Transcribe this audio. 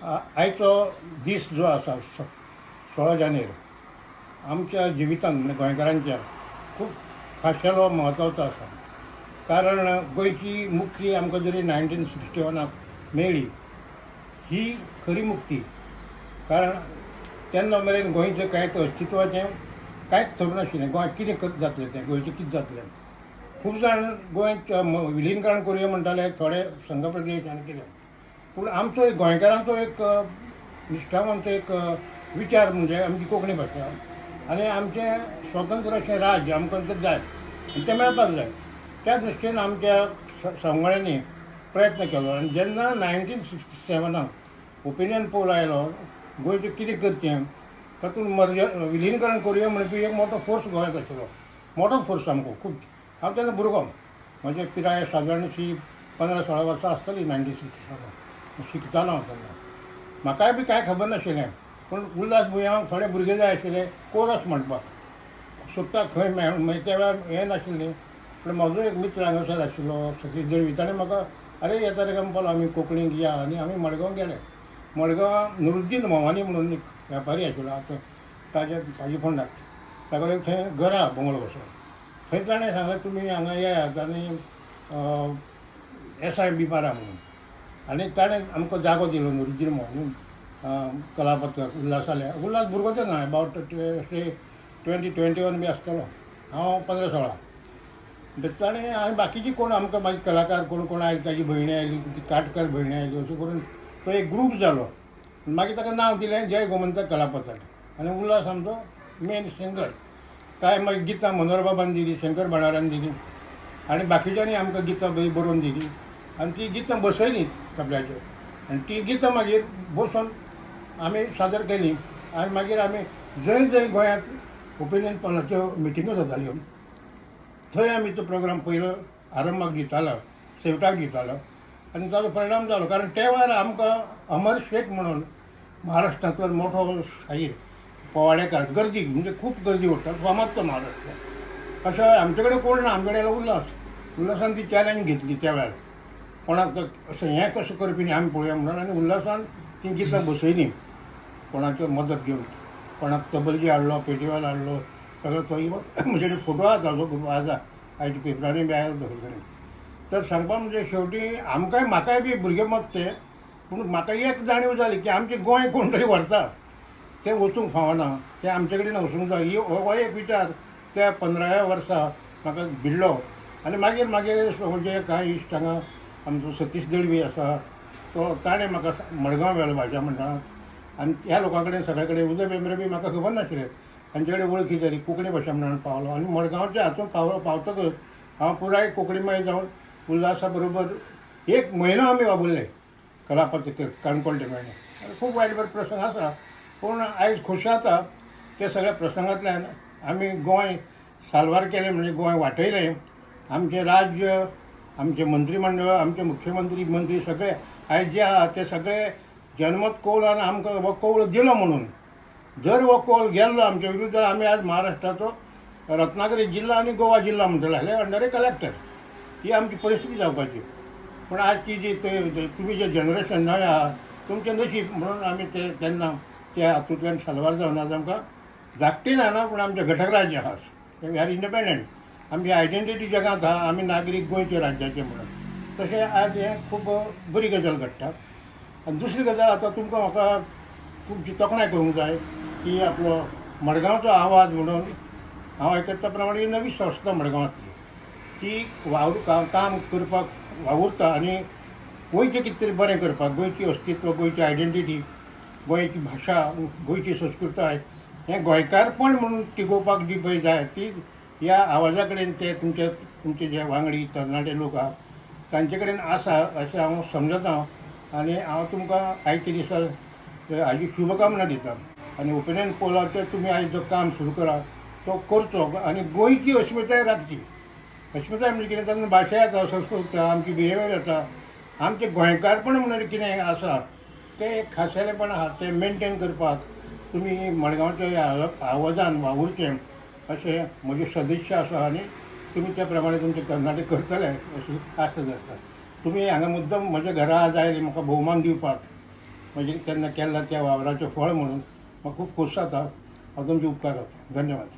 आयचो दीस जो आसा 16 जानेर आमच्या जिवितांत म्हणजे गोंयकारांच्या खूब खाशेलो म्हत्वाचो आसा. कारण गोंयची मुक्ती आमकां जरी 1961 मेळ्ळी, ही खरी मुक्ती. कारण तेन्ना मेरेन गोंयचें कांयच अस्तित्वाचें कांयच खबर नाशिल्लें. गोंय कितें जातलें तें, गोंयचें कितें जातलें. खूब जाण गोंयचें विलीनीकरण करुया म्हणटाले, थोडे संघ प्रदेश आनी कितें. पूण आमचो एक गोंयकारांचो एक निश्ठावंत एक विचार म्हणजे आमची कोंकणी भाशा आनी आमचें स्वतंत्र अशें राज्य आमकां तें जाय आनी तें मेळपाक जाय. त्या दृश्टीन आमच्या संवळ्यांनी प्रयत्न केलो. आनी जेन्ना 1967 ओपिनियन पोल आयलो गोंयचें कितें करचें, तातूंत विलीनीकरण करुया म्हणपी एक मोठो फोर्स गोंयांत आशिल्लो. मोठो फोर्स सामको खूब. हांव तेन्ना भुरगो, म्हजे पिराय सादारण अशी 15-16 वर्सां आसतली 1967. शिकतालो हांव तेन्ना. म्हाकाय बी कांय खबर नाशिल्लें, पूण उल्हास भुंयाक थोडे भुरगे जाय आशिल्ले कोरस म्हणपाक. सोदता खंय मेळ त्या वेळार हें नाशिल्लें. पूण म्हजो एक मित्र हांगासर आशिल्लो सतीश दळवी, ताणें म्हाका आरे येता रे गंपाल आमी कोंकणीक या. आनी आमी मडगांव गेले. मडगांव नुरुद्दीन मोवानी म्हणून वेपारी आशिल्लो आतां ताजे फोंडाक. ताका लागून थंय घर आहा बंगलो कसो. थंय ताणें सांगलें तुमी हांगा येयात आनी SI बिमारा म्हणून. आनी ताणें आमकां जागो दिलो नुरुद्दीन मोवानी कलापथक उल्हास भुरगो तेन्ना अबावट 20-21 बी आसतलो. हांव 15-16. ताणें आनी बाकीची कोण आमकां मागीर कलाकार कोण कोण आयले, ताजी भयणी आयली, काटकर भयणी आयली, अशें करून तो एक ग्रूप जालो. मागीर ताका नांव दिलें जय गोमंतक कलापथक. आनी उल्हास आमचो मेन सिंगर. कांय मागीर गितां मनोहरबाबान दिलीं, शंकर बाणारान दिलीं आनी बाकीच्यांनी आमकां गितां बरी बरोवन दिलीं. आनी ती गितां बसयलीं तबल्याचेर. आनी ती गितां मागीर बसोवन आमी सादर केलीं. आनी मागीर आमी जंय जंय गोंयांत ओपिनियन पोलाच्यो मिटिंगो जाताल्यो थंय आमी तो प्रोग्राम पयलो आरंभाक दितालो, शेवटाक दितालो. आनी ताचो परिणाम जालो. कारण त्या वेळार आमकां अमर शेख म्हणून महाराष्ट्रांतलो मोठो शाहीर पोवाडेकार गर्दी म्हणजे खूब गर्दी उरता, फामाद तो महाराष्ट्र. अशें आमचे कडेन कोण ना, आमचे कडेन उल्हासान ती चॅलेंज घेतली त्या वेळार. कोणाक अशें हें कशें करपी न्ही आमी पळोवया म्हणून. आनी उल्हासान ती गितां बसयलीं कोणाच्यो मदत घेवन. कोणाक तबलजी हाडलो, पेटीवाल हाडलो, सगळो तो म्हजे कडेन फोटो आसा ताजो खूब आसा, आयज पेपरांनी बी आयला थंय कडेन. तर सांगपा म्हणजे शेवटी म्हाकाय बी भुरगे मत ते. पूण म्हाका एक जाणीव जाली की आमचें गोंय कोण तरी व्हरता तें वचूंक फावना, तें आमचे कडेन वचूंक जाय. हो एक विचार त्या 15व्या वर्सा म्हाका भिडलो. आनी मागीर म्हणजे कांय इश्ट हांगा आमचो सतीश दळवी आसा, ताणें म्हाका मडगांव व्हेलो भाशा मंडळांत. आनी ह्या लोकां कडेन सगळे कडेन उदय बेंद्रे बी म्हाका खबर नाशिल्लें. तांचे कडेन वळखी जाली, कोंकणी भाशा मंडळांत पावलो. आनी मडगांवच्या हातूंत पावतकच हांव पुराय कोंकणीमय जावन उल्हासा बरोबर 1 म्हयनो आमी वावुरले कलापथक काणकोण मेळ्ळें. खूब वायट बरे प्रसंग आसा. पूण आयज खोशी जाता त्या सगळ्या प्रसंगांतल्यान आमी गोंय साल्वार केलें, म्हणजे गोंय वाटयलें. आमचें राज्य, आमचें मंत्रीमंडळ, आमचे मुख्यमंत्री सगळे आयज जे आहा ते सगळे जनमत कौलान आमकां हो कौल दिलो म्हणून. जर हो कौल गेल्लो आमच्या विरुद्ध आमी आज महाराष्ट्राचो रत्नागिरी जिल्हा आनी गोवा जिल्हा म्हणटले आसले अंडर ए कलेक्टर. ही आमची परिस्थिती जावपाची. पूण आजची जी तुमी जे जनरेशन नवें आहा तुमचें नशीब म्हणून आमी तेन्ना त्या हातूंतल्यान साल्वार जावन आज आमकां धाकटें जायना पूण आमचें घटक राज्य आहा. We are independent. आमची आयडेंटिटी जगांत आहा, आमी नागरीक गोंयचे राज्याचे म्हणून. तशें आज हें खूब बरी गजाल घडटा. आनी दुसरी गजाल आतां तुमकां म्हाका तुमची तोखणाय करूंक जाय की आपलो मडगांवचो आवाज म्हणून हांव आयकता प्रमाणे नवी संस्था मडगांवांतली ती काम करपाक वावुरता आनी गोंयचें कितें तरी बरें करपाक, गोंयची अस्तित्व, गोंयची आयडेंटिटी, गोंयची भाशा, गोंयची संस्कृताय हें गोंयकारपण म्हणून टिकोवपाक जी पळय जाय ती ह्या आवाजा कडेन ते तुमचे जे वांगडी तरणाटे लोक आहा तांचे कडेन आसा अशें हांव समजतां. आनी हांव तुमकां आयच्या दिसा हाजी शुभकामना दिता. आनी ओपिनियन पोलाचें तुमी आयज जो काम सुरू करा तो करचो आनी गोंयची अस्मिताय राखची. अस्मिताय म्हणजे कितें, तातूंत भाशा येता, संस्कृत येता, आमची बिहेवियर येता, आमचें गोंयकारपण म्हणून कितें आसा तें एक खाशेलेपण आहा तें मेनटेन करपाक तुमी मडगांवच्या ह्या आवाजान वावुरचें अशें म्हजी सदिच्छा आसा. आनी तुमी त्या प्रमाणे तुमचे तरणाटे करतले अशी आस्त धरता. तुमी हांगा मुद्दम म्हज्या घरा आज आयले म्हाका भोवमान दिवपाक. म्हणजे त्यांना केला त्या वावराचें फळ म्हणून म्हाका खूब खोस जाता हांव तुमचे उपकार करता धन्यवाद.